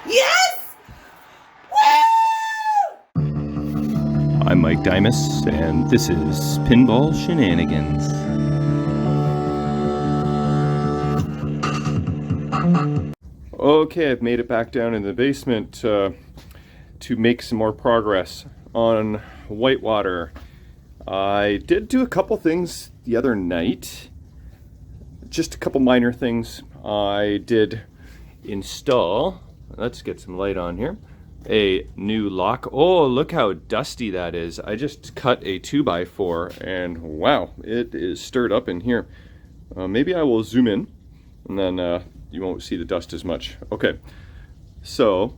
Yes! Woo! I'm Mike Dimas, and this is Pinball Shenanigans. Okay, I've made it back down in the basement to make some more progress on Whitewater. I did do a couple things the other night, just a couple minor things. I did install, let's get some light on here, a new lock. Oh, look how dusty that is. I just cut a 2x4 and wow, it is stirred up in here. Maybe I will zoom in and then you won't see the dust as much. Okay, so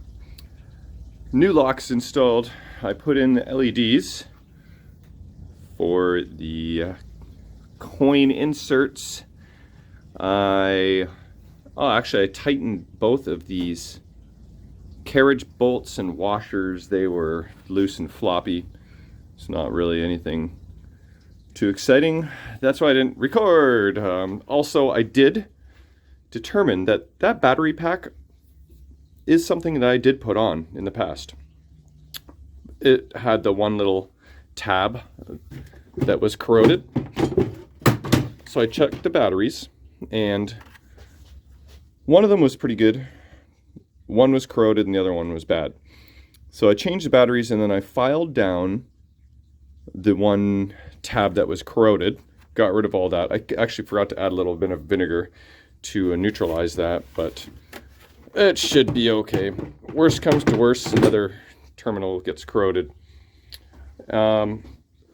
new locks installed. I put in the LEDs for the coin inserts. I tightened both of these carriage bolts and washers. They were loose and floppy. It's not really anything too exciting. That's why I didn't record. Also, I did determine that that battery pack is something that I did put on in the past. It had the one little tab that was corroded. So I checked the batteries, and one of them was pretty good. One was corroded and the other one was bad. So I changed the batteries, and then I filed down the one tab that was corroded, got rid of all that. I actually forgot to add a little bit of vinegar to neutralize that, but it should be okay. Worst comes to worst, another terminal gets corroded.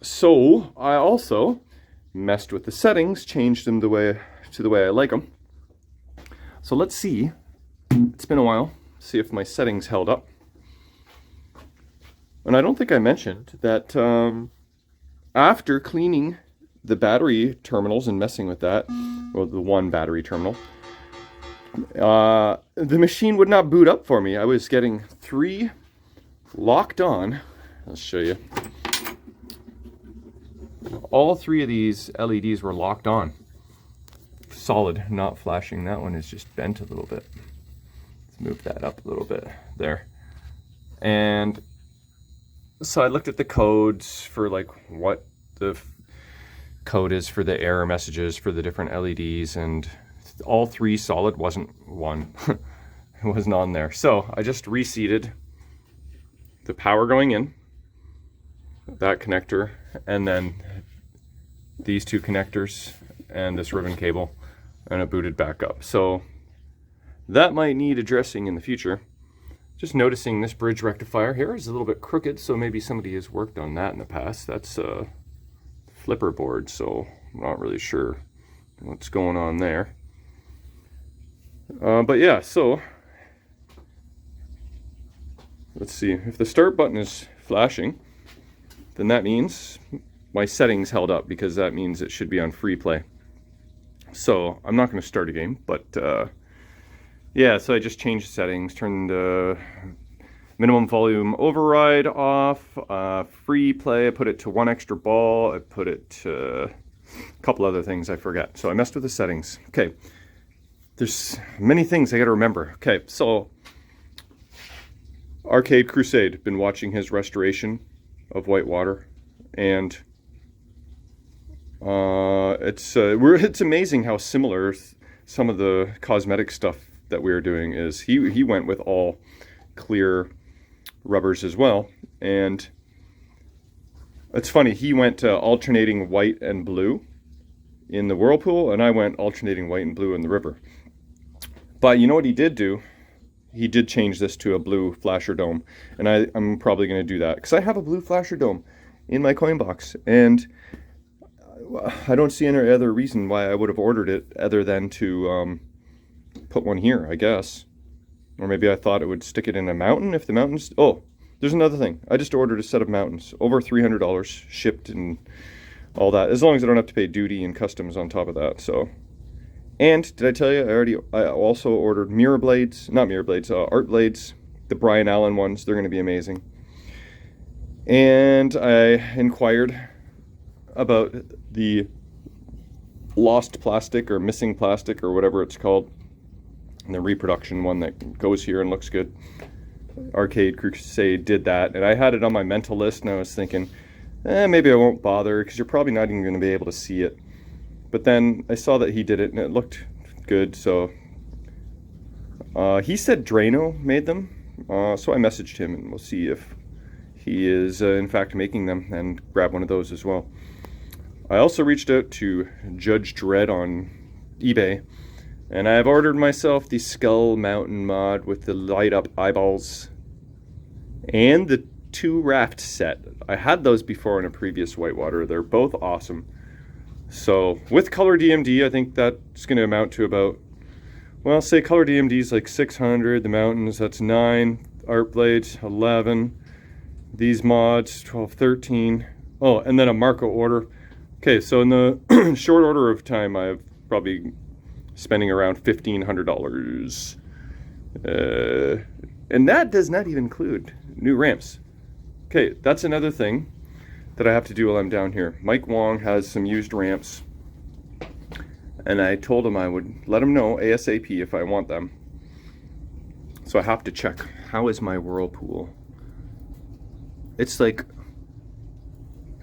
So I also messed with the settings, changed them the way I like them. So let's see. It's been a while. See if my settings held up. And I don't think I mentioned that after cleaning the battery terminals and messing with that, well, the one battery terminal, the machine would not boot up for me. I was getting 3 locked on. I'll show you. All 3 of these LEDs were locked on. Solid, not flashing. That one is just bent a little bit. Let's move that up a little bit. There. And so I looked at the codes for like what the code is for the error messages for the different LEDs, and all 3 solid. Wasn't one. It wasn't on there. So I just reseated the power going in, that connector, and then these 2 connectors and this ribbon cable, and it booted back up. So that might need addressing in the future. Just noticing this bridge rectifier here is a little bit crooked, so maybe somebody has worked on that in the past. That's a flipper board, so I'm not really sure what's going on there. But yeah, so let's see. If the start button is flashing, then that means my settings held up, because that means it should be on free play. So I'm not going to start a game, but yeah, so I just changed the settings, turned minimum volume override off, free play, I put it to 1 extra ball, I put it to a couple other things I forget. So I messed with the settings. Okay, there's many things I got to remember. Okay, so Arcade Crusade, been watching his restoration of Whitewater, and it's amazing how similar some of the cosmetic stuff that we were doing is. He went with all clear rubbers as well, and it's funny, he went alternating white and blue in the whirlpool, and I went alternating white and blue in the river. But you know what he did do? He did change this to a blue flasher dome, and I'm probably going to do that because I have a blue flasher dome in my coin box, and I don't see any other reason why I would have ordered it other than to put one here, I guess. Or maybe I thought it would stick it in a mountain if the mountains... Oh, there's another thing. I just ordered a set of mountains. Over $300 shipped and all that. As long as I don't have to pay duty and customs on top of that, so... And, did I tell you, I also ordered mirror blades. Not mirror blades, art blades. The Brian Allen ones. They're going to be amazing. And I inquired about the lost plastic or missing plastic or whatever it's called. And the reproduction one that goes here and looks good. Arcade Crusade did that, and I had it on my mental list, and I was thinking, maybe I won't bother because you're probably not even going to be able to see it. But then I saw that he did it, and it looked good, so he said Drano made them, so I messaged him, and we'll see if he is in fact making them, and grab one of those as well. I also reached out to Judge Dredd on eBay, and I have ordered myself the Skull Mountain mod with the light up eyeballs and the 2 raft set. I had those before in a previous Whitewater. They're both awesome. So with color DMD, I think that's going to amount to about, well, say color DMD is like 600. The mountains, that's 9. Art blades, 11. These mods, 12, 13. Oh, and then a Marco order. Okay, so in the short order of time, I've probably spending around $1,500. And that does not even include new ramps. Okay, that's another thing that I have to do while I'm down here. Mike Wong has some used ramps, and I told him I would let him know ASAP if I want them. So I have to check, how is my whirlpool? It's like,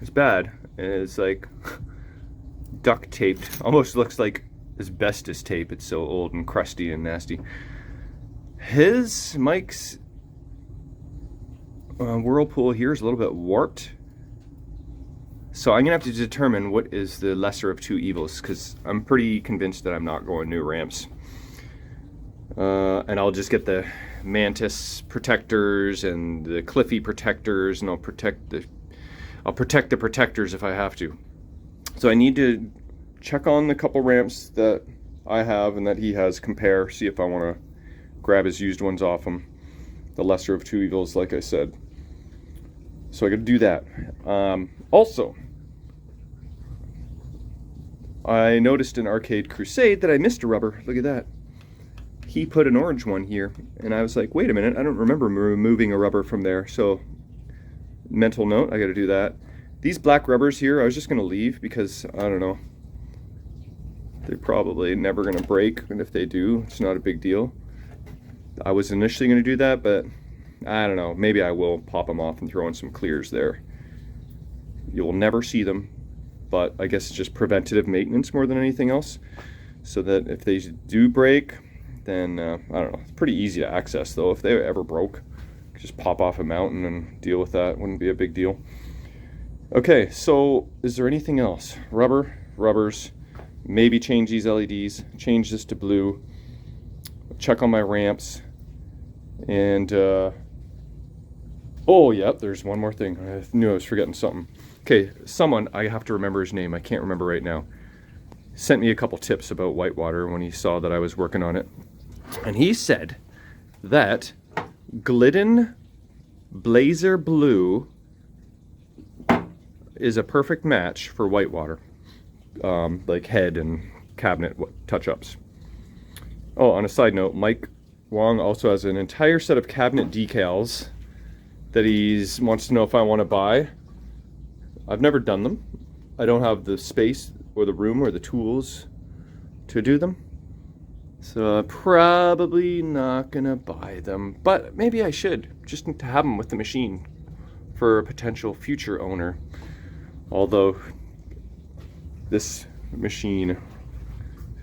it's bad. It's like duct taped, almost looks like asbestos tape. It's so old and crusty and nasty. Mike's whirlpool here is a little bit warped, so I'm gonna have to determine what is the lesser of 2 evils, because I'm pretty convinced that I'm not going new ramps, and I'll just get the Mantis protectors and the Cliffy protectors, and I'll protect the protectors if I have to. So I need to check on the couple ramps that I have and that he has, compare, see if I want to grab his used ones off him. The lesser of 2 evils, like I said. So I got to do that. Also, I noticed in Arcade Crusade that I missed a rubber. Look at that. He put an orange one here, and I was like, wait a minute, I don't remember removing a rubber from there. So, mental note, I got to do that. These black rubbers here, I was just going to leave because, I don't know, they're probably never going to break, and if they do, it's not a big deal. I was initially going to do that, but I don't know, maybe I will pop them off and throw in some clears there. You'll never see them, but I guess it's just preventative maintenance more than anything else, so that if they do break, then I don't know, it's pretty easy to access though. If they ever broke, just pop off a mountain and deal with that. Wouldn't be a big deal. Okay, so is there anything else? Rubbers, maybe change these LEDs, change this to blue, check on my ramps, and oh yep, there's one more thing. I knew I was forgetting something. Okay, someone, I have to remember his name, I can't remember right now, sent me a couple tips about Whitewater when he saw that I was working on it. And he said that Glidden Blazer Blue is a perfect match for Whitewater, like head and cabinet touch-ups. Oh, on a side note, Mike Wong also has an entire set of cabinet decals that he wants to know if I want to buy. I've never done them. I don't have the space or the room or the tools to do them, so I'm probably not gonna buy them, but maybe I should, just to have them with the machine for a potential future owner. Although this machine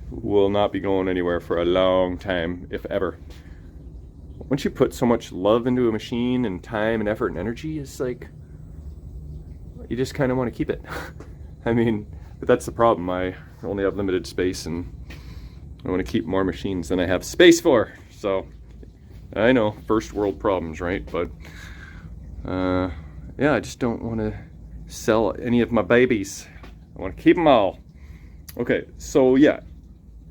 will not be going anywhere for a long time, if ever. Once you put so much love into a machine and time and effort and energy, it's like you just kind of want to keep it. I mean, but that's the problem. I only have limited space, and I want to keep more machines than I have space for. So I know, first world problems, right? But yeah, I just don't want to sell any of my babies. I want to keep them all. Okay, so yeah,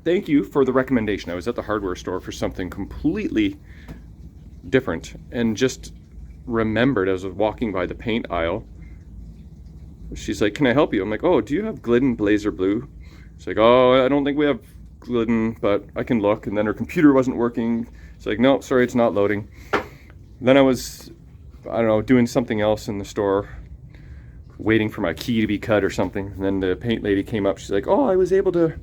thank you for the recommendation. I was at the hardware store for something completely different, and just remembered as I was walking by the paint aisle, she's like, can I help you? I'm like, oh, do you have Glidden Blazer Blue? She's like, oh, I don't think we have Glidden, but I can look. And then her computer wasn't working. She's like, no, sorry, it's not loading. Then I was, I don't know, doing something else in the store waiting for my key to be cut or something. And then the paint lady came up. She's like, oh, I was able to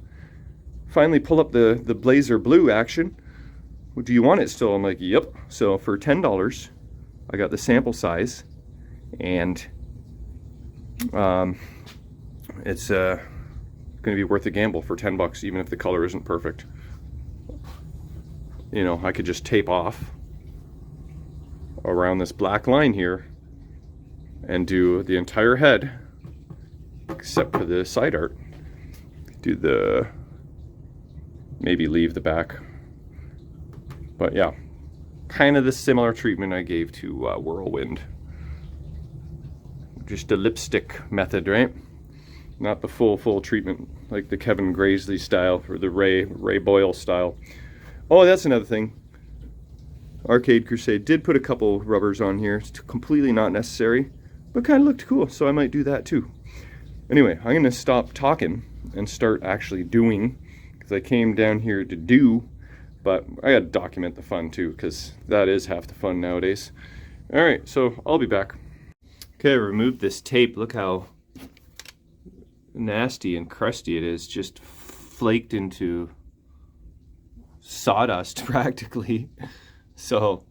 finally pull up the Blazer Blue action. Well, do you want it still? I'm like, yep. So for $10, I got the sample size, and it's going to be worth a gamble for $10, even if the color isn't perfect. You know, I could just tape off around this black line here and do the entire head, except for the side art. Do the, maybe leave the back. But yeah, kind of the similar treatment I gave to Whirlwind. Just a lipstick method, right? Not the full treatment like the Kevin Graisley style or the Ray Boyle style. Oh, that's another thing. Arcade Crusade did put a couple rubbers on here. It's completely not necessary, but kind of looked cool, so I might do that too. Anyway, I'm going to stop talking and start actually doing, because I came down here to do, but I got to document the fun too, because that is half the fun nowadays. All right, so I'll be back. Okay, I removed this tape. Look how nasty and crusty it is, just flaked into sawdust practically. So,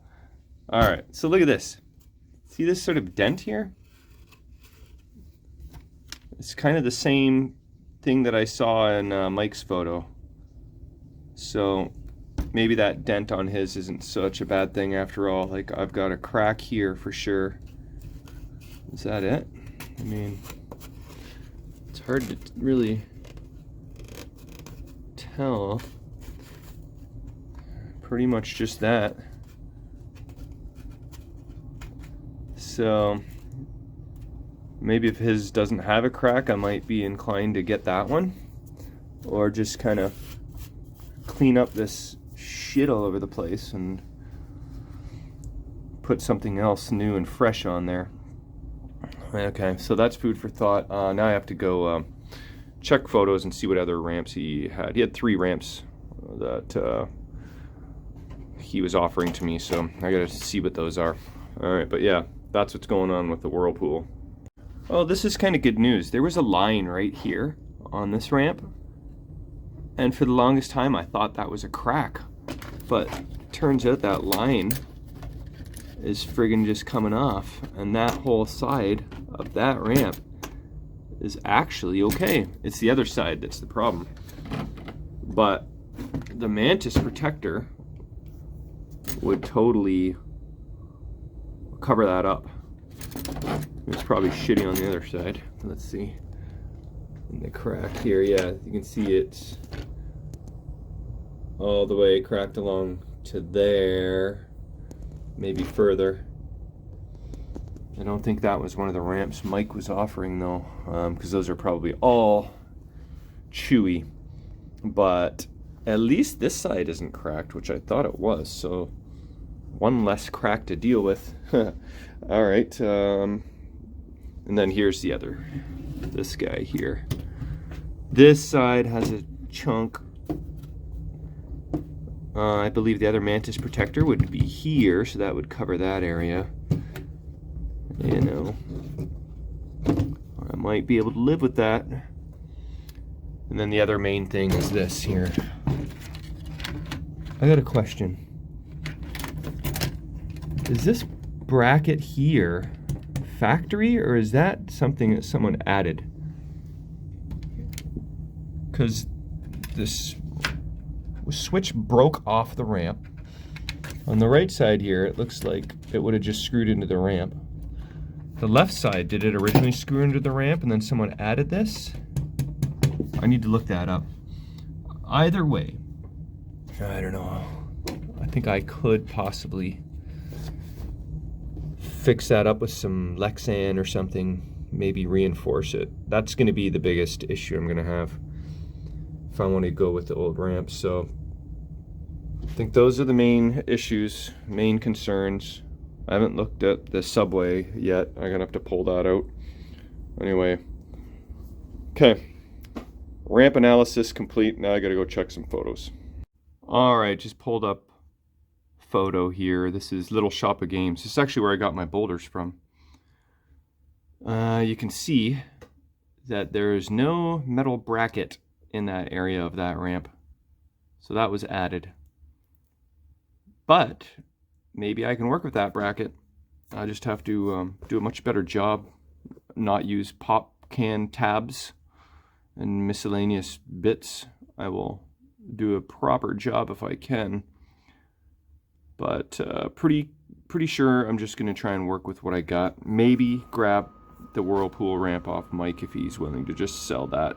all right, so look at this. See this sort of dent here? It's kind of the same thing that I saw in Mike's photo. So maybe that dent on his isn't such a bad thing after all. Like, I've got a crack here for sure. Is that it? I mean, it's hard to really tell. Pretty much just that. So maybe if his doesn't have a crack, I might be inclined to get that one, or just kind of clean up this shit all over the place and put something else new and fresh on there. Okay, so that's food for thought. Now I have to go check photos and see what other ramps he had. He had 3 ramps that he was offering to me, so I gotta see what those are. All right, but yeah, that's what's going on with the Whirlpool. Oh, this is kind of good news. There was a line right here on this ramp, and for the longest time I thought that was a crack, but turns out that line is friggin' just coming off, and that whole side of that ramp is actually okay. It's the other side that's the problem. But the Mantis protector would totally cover that up. It's probably shitty on the other side. Let's see. In the crack here, yeah, you can see it's all the way cracked along to there, maybe further. I don't think that was one of the ramps Mike was offering though, because those are probably all chewy. But at least this side isn't cracked, which I thought it was, so one less crack to deal with. All right, and then here's the other, this guy here. This side has a chunk. I believe the other Mantis protector would be here, so that would cover that area. You know, I might be able to live with that. And then the other main thing is this here. I got a question. Is this bracket here factory, or is that something that someone added? Because this switch broke off the ramp. On the right side here, it looks like it would have just screwed into the ramp. The left side, did it originally screw into the ramp and then someone added this? I need to look that up. Either way, I don't know. I think I could possibly fix that up with some Lexan or something, maybe reinforce it. That's going to be the biggest issue I'm going to have if I want to go with the old ramps. So I think those are the main issues, main concerns. I haven't looked at the subway yet. I'm going to have to pull that out. Anyway, okay. Ramp analysis complete. Now I got to go check some photos. All right, just pulled up photo here. This is Little Shop of Games. This is actually where I got my boulders from. you can see that there's no metal bracket in that area of that ramp. So that was added. But maybe I can work with that bracket. I just have to do a much better job, not use pop can tabs and miscellaneous bits. I will do a proper job if I can. But pretty sure I'm just going to try and work with what I got. Maybe grab the Whirlpool ramp off Mike if he's willing to just sell that.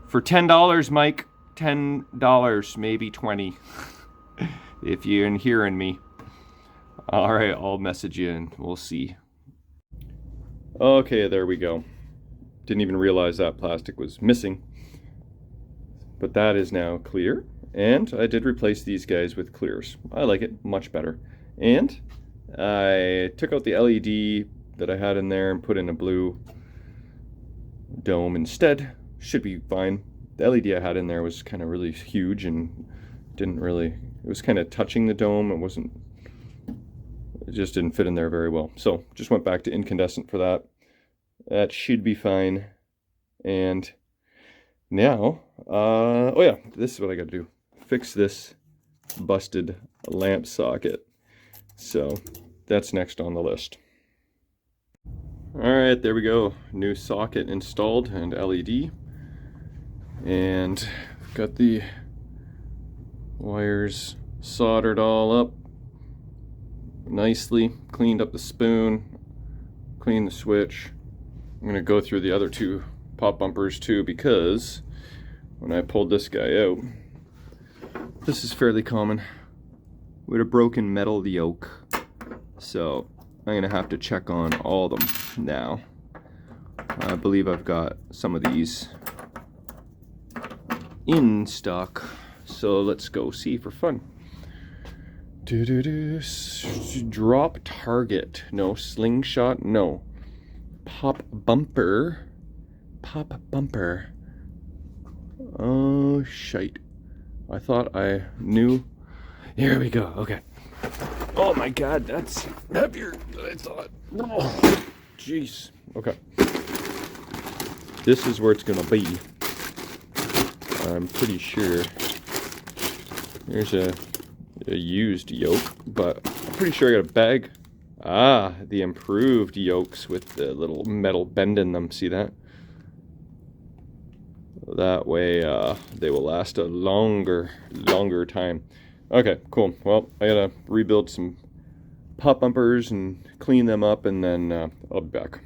For $10, Mike. $10, maybe 20. If you're hearing me. All right, I'll message you and we'll see. Okay, there we go. Didn't even realize that plastic was missing. But that is now clear. And I did replace these guys with clears. I like it much better. And I took out the LED that I had in there and put in a blue dome instead. Should be fine. The LED I had in there was kind of really huge and it was kind of touching the dome. It just didn't fit in there very well. So just went back to incandescent for that. That should be fine. And now, oh yeah, this is what I got to do. Fix this busted lamp socket. So that's next on the list. All right, there we go. New socket installed and LED. And got the wires soldered all up nicely, cleaned up the spoon, cleaned the switch. I'm gonna go through the other two pop bumpers too, because when I pulled this guy out, this is fairly common with a broken metal yoke. So I'm gonna have to check on all of them now. I believe I've got some of these in stock. So let's go see for fun. Drop target. No. Slingshot. No. Pop bumper. Pop bumper. Oh, shite. I thought I knew. Here we go. Okay. Oh my god, that's heavier than I thought. Oh, jeez. Okay. This is where it's gonna be. I'm pretty sure. There's a used yoke, but I'm pretty sure I got a bag. Ah, the improved yokes with the little metal bend in them. See that? That way they will last a longer time. Okay, cool. Well, I gotta rebuild some pop bumpers and clean them up, and then I'll be back.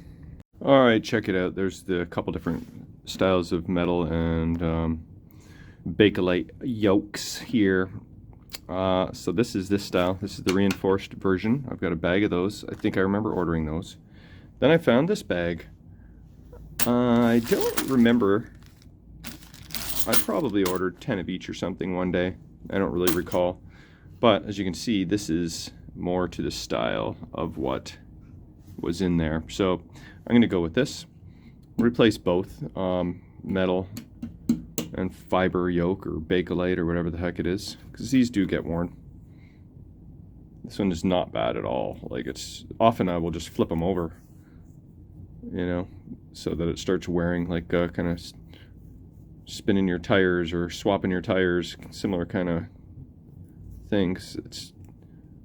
All right, check it out. There's the couple different styles of metal and Bakelite yokes here. So this is this style. This is the reinforced version. I've got a bag of those. I think I remember ordering those. Then I found this bag. I don't remember. I probably ordered 10 of each or something one day. I don't really recall. But as you can see, this is more to the style of what was in there. So I'm going to go with this. Replace both metal and fiber yoke or Bakelite or whatever the heck it is, because these do get worn. This one is not bad at all. Like, it's often I will just flip them over, you know, so that it starts wearing, like kind of spinning your tires or swapping your tires, similar kind of things. It's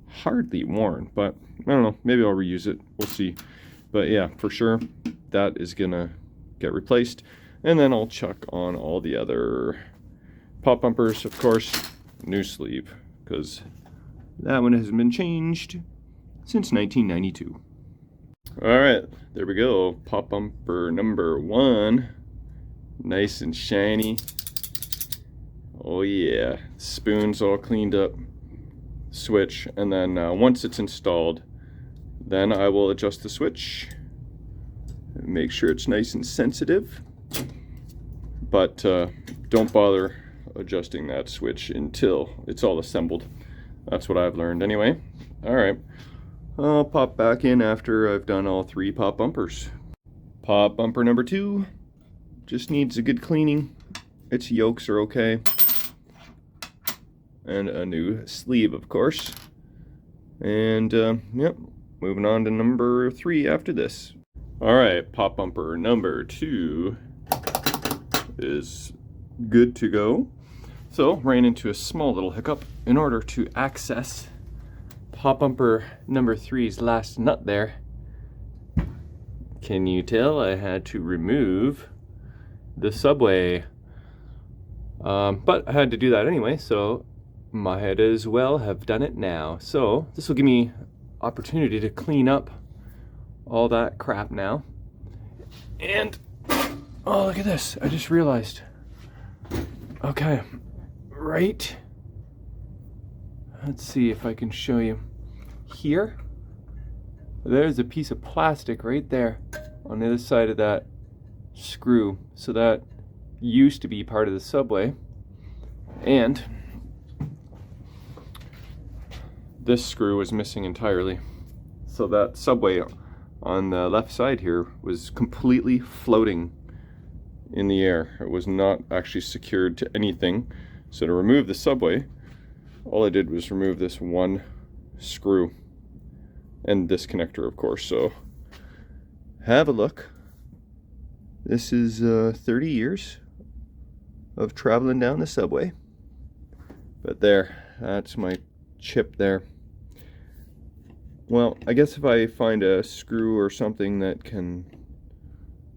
hardly worn, but I don't know, maybe I'll reuse it, we'll see. But yeah, for sure that is gonna get replaced. And then I'll chuck on all the other pop bumpers, of course, new sleeve, because that one hasn't been changed since 1992. All right, there we go. Pop bumper number 1. Nice and shiny. Oh yeah, spoon's all cleaned up. Switch, and then once it's installed, then I will adjust the switch. Make sure it's nice and sensitive. But don't bother adjusting that switch until it's all assembled. That's what I've learned anyway. All right, I'll pop back in after I've done all 3 pop bumpers. Pop bumper number 2 just needs a good cleaning. Its yokes are okay. And a new sleeve, of course. And yep, moving on to number 3 after this. All right, pop bumper number 2 is good to go. So, ran into a small little hiccup. In order to access pop bumper number 3's last nut there, can you tell I had to remove the subway? But I had to do that anyway, so might as well have done it now. So this will give me opportunity to clean up all that crap now. And oh, look at this, I just realized. Okay, right, let's see if I can show you here. There's a piece of plastic right there on the other side of that screw. So that used to be part of the subway, and this screw was missing entirely. So that subway on the left side here was completely floating in the air. It was not actually secured to anything. So to remove the subway, all I did was remove this one screw and this connector, of course. So have a look. This is 30 years of traveling down the subway. But there, that's my chip there. Well, I guess if I find a screw or something that can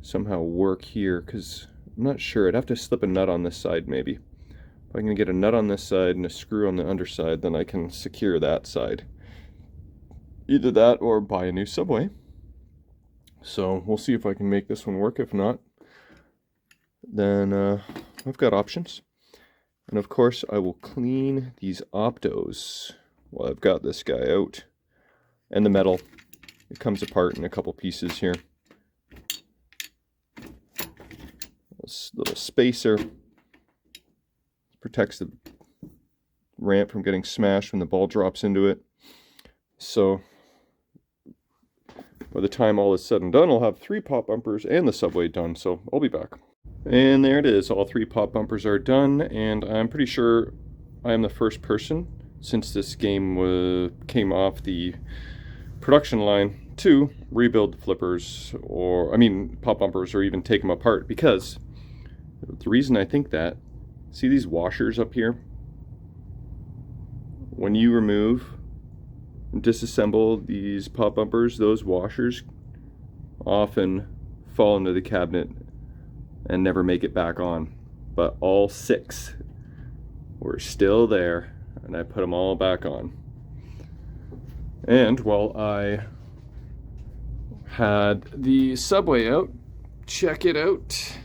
somehow work here, because I'm not sure, I'd have to slip a nut on this side maybe. If I can get a nut on this side and a screw on the underside, then I can secure that side. Either that or buy a new subway. So we'll see if I can make this one work. If not, then I've got options. And of course I will clean these optos while I've got this guy out. And the metal, it comes apart in a couple pieces here. This little spacer protects the ramp from getting smashed when the ball drops into it. So by the time all is said and done, I'll have 3 pop bumpers and the subway done, so I'll be back. And there it is, all 3 pop bumpers are done, and I'm pretty sure I am the first person, since this game came off the production line, to rebuild the flippers, or, pop bumpers, or even take them apart, because the reason I think that, see these washers up here? When you remove disassemble these pop bumpers, those washers often fall into the cabinet and never make it back on. But all 6 were still there, and I put them all back on. And while I had the subway out, check it out.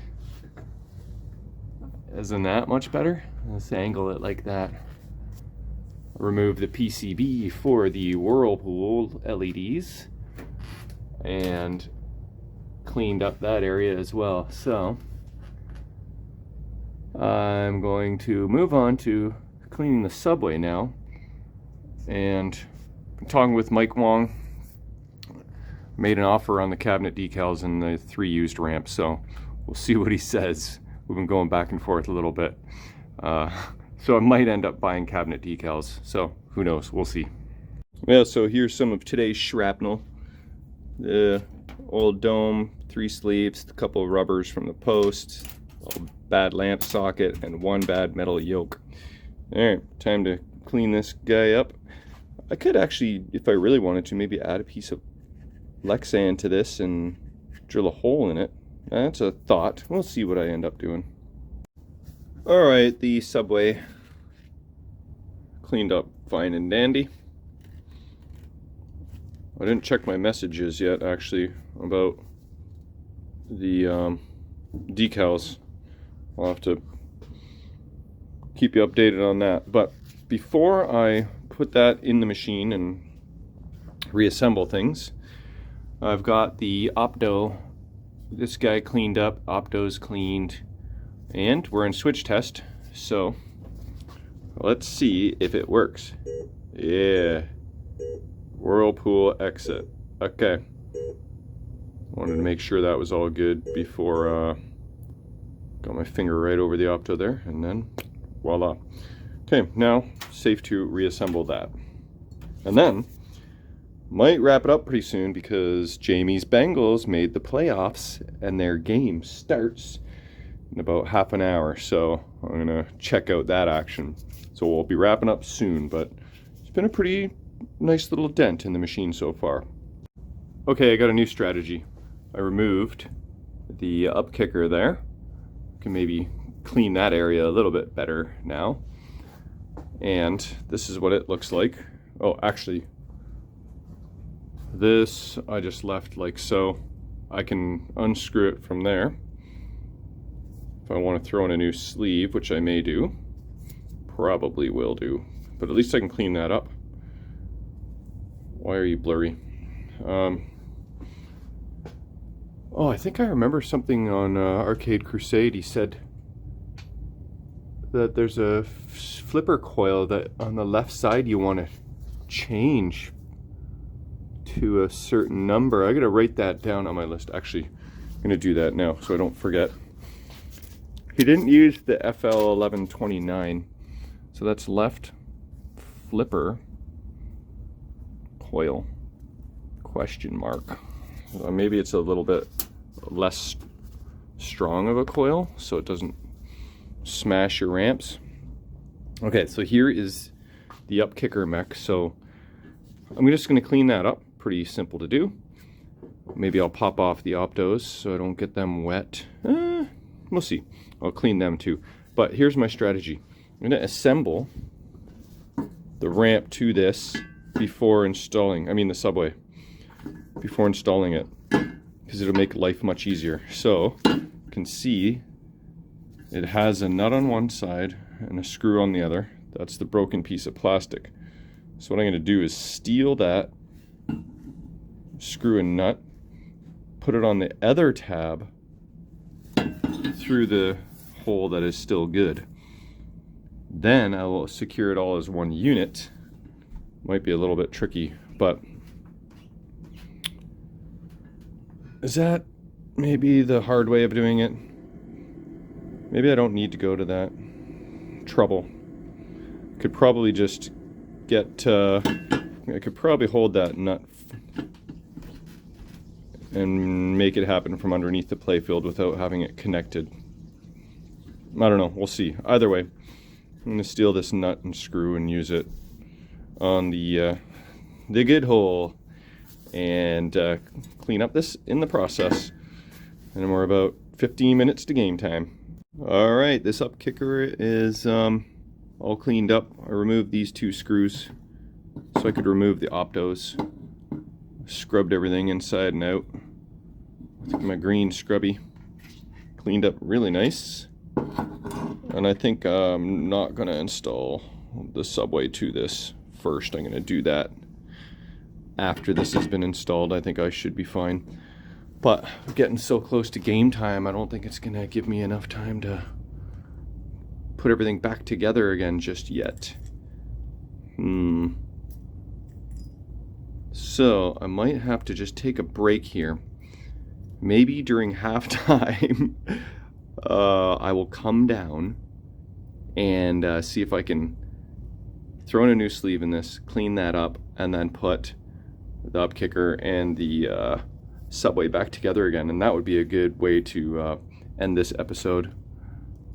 Isn't that much better? Let's angle it like that. Remove the PCB for the Whirlpool LEDs and cleaned up that area as well. So I'm going to move on to cleaning the subway now, and I'm talking with Mike Wong. Made an offer on the cabinet decals and the 3 used ramps, so we'll see what he says. We've been going back and forth a little bit. So I might end up buying cabinet decals, so who knows, we'll see. Yeah, so here's some of today's shrapnel. The old dome, 3 sleeves, a couple of rubbers from the post, a bad lamp socket, and 1 bad metal yoke. Alright, time to clean this guy up. I could actually, if I really wanted to, maybe add a piece of Lexan to this and drill a hole in it. That's a thought. We'll see what I end up doing. Alright, the subway cleaned up fine and dandy. I didn't check my messages yet, actually, about the decals. I'll have to keep you updated on that. But before I put that in the machine and reassemble things, I've got the opto, this guy cleaned up, opto's cleaned, and we're in switch test, so let's see if it works. Yeah, Whirlpool exit. Okay, wanted to make sure that was all good before got my finger right over the opto there, and then voila. Okay, now safe to reassemble that. And then might wrap it up pretty soon because Jamie's Bengals made the playoffs and their game starts in about half an hour. So I'm gonna check out that action. So we'll be wrapping up soon, but it's been a pretty nice little dent in the machine so far. Okay, I got a new strategy. I removed the Upkicker there. Can maybe clean that area a little bit better now. And this is what it looks like. Oh, actually, this I just left like so. I can unscrew it from there if I want to throw in a new sleeve, which I may do. Probably will do, but at least I can clean that up. Why are you blurry? Oh, I think I remember something on Arcade Crusade. He said that there's a flipper coil that on the left side you want to change to a certain number. I gotta write that down on my list. Actually, I'm gonna do that now so I don't forget. He didn't use the FL1129, so that's left flipper coil question mark. Maybe it's a little bit less strong of a coil so it doesn't smash your ramps. Okay, so here is the Upkicker mech. So I'm just going to clean that up. Pretty simple to do. Maybe I'll pop off the optos so I don't get them wet. We'll see. I'll clean them too. But here's my strategy. I'm going to assemble the ramp to this before installing, I mean the subway, before installing it, because it'll make life much easier. So you can see it has a nut on one side and a screw on the other. That's the broken piece of plastic. So what I'm going to do is steal that screw and nut, put it on the other tab through the hole that is still good. Then I will secure it all as one unit. Might be a little bit tricky, but is that maybe the hard way of doing it? Maybe I don't need to go to that trouble. Could probably just get, I could probably hold that nut and make it happen from underneath the playfield without having it connected. I don't know, we'll see. Either way, I'm going to steal this nut and screw and use it on the good hole and clean up this in the process. And we're about 15 minutes to game time. Alright, this Upkicker is all cleaned up. I removed these two screws so I could remove the optos. Scrubbed everything inside and out with my green scrubby. Cleaned up really nice. And I think I'm not going to install the subway to this first. I'm going to do that after this has been installed. I think I should be fine. But getting so close to game time, I don't think it's going to give me enough time to put everything back together again just yet. So I might have to just take a break here. Maybe during halftime, I will come down and see if I can throw in a new sleeve in this, clean that up, and then put the Upkicker and the subway back together again. And that would be a good way to end this episode.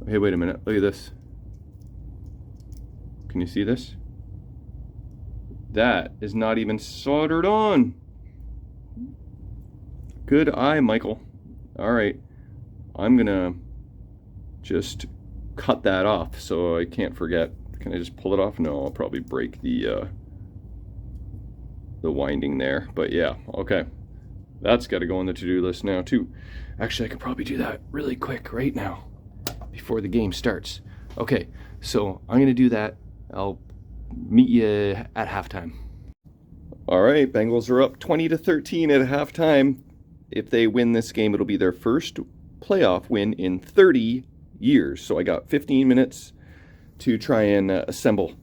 Hey, wait a minute. Look at this. Can you see this? That is not even soldered on. Good eye, Michael. Alright. I'm gonna just cut that off so I can't forget. Can I just pull it off? No, I'll probably break the winding there. But yeah, okay. That's got to go on the to-do list now too. Actually, I could probably do that really quick right now before the game starts. Okay, so I'm gonna do that. I'll meet you at halftime. All right, Bengals are up 20-13 at halftime. If they win this game, it'll be their first playoff win in 30 years. So I got 15 minutes to try and assemble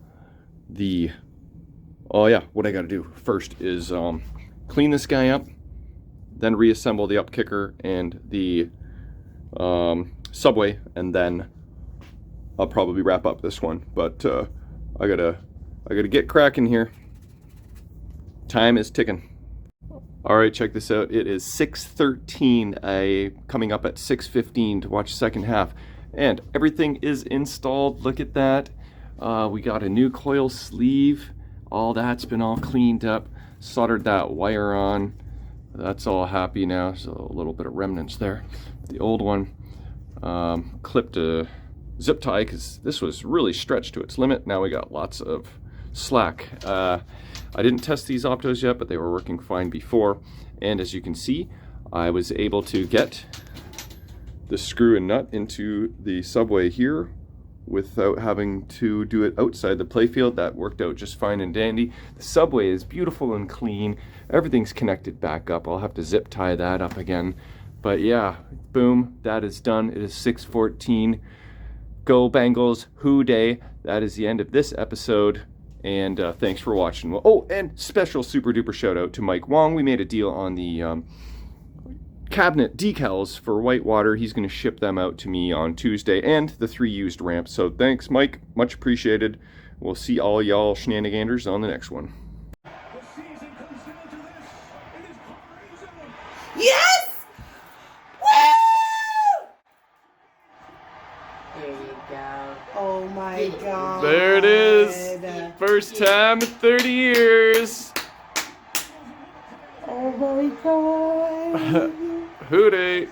the... Oh yeah, what I got to do first is clean this guy up, then reassemble the Upkicker and the subway, and then I'll probably wrap up this one. But I gotta get cracking here. Time is ticking. All right, check this out. It is 6:13. Coming up at 6:15 to watch the second half. And everything is installed. Look at that. We got a new coil sleeve. All that's been all cleaned up. Soldered that wire on. That's all happy now. So a little bit of remnants there. The old one clipped a zip tie because this was really stretched to its limit. Now we got lots of slack. I didn't test these optos yet, but they were working fine before. And as you can see, I was able to get the screw and nut into the subway here without having to do it outside the playfield. That worked out just fine and dandy. The subway is beautiful and clean. Everything's connected back up. I'll have to zip tie that up again. But yeah, boom, that is done. It is 6:14. Go Bengals, Who Day. That is the end of this episode. And thanks for watching. Oh, and special super duper shout out to Mike Wong. We made a deal on the cabinet decals for Whitewater. He's going to ship them out to me on Tuesday, and the 3 used ramps. So thanks, Mike. Much appreciated. We'll see all y'all shenaniganders on the next one. Yes! Woo! There you go. Oh my God. There it is. First time in 30 years. Oh my God. Hootie.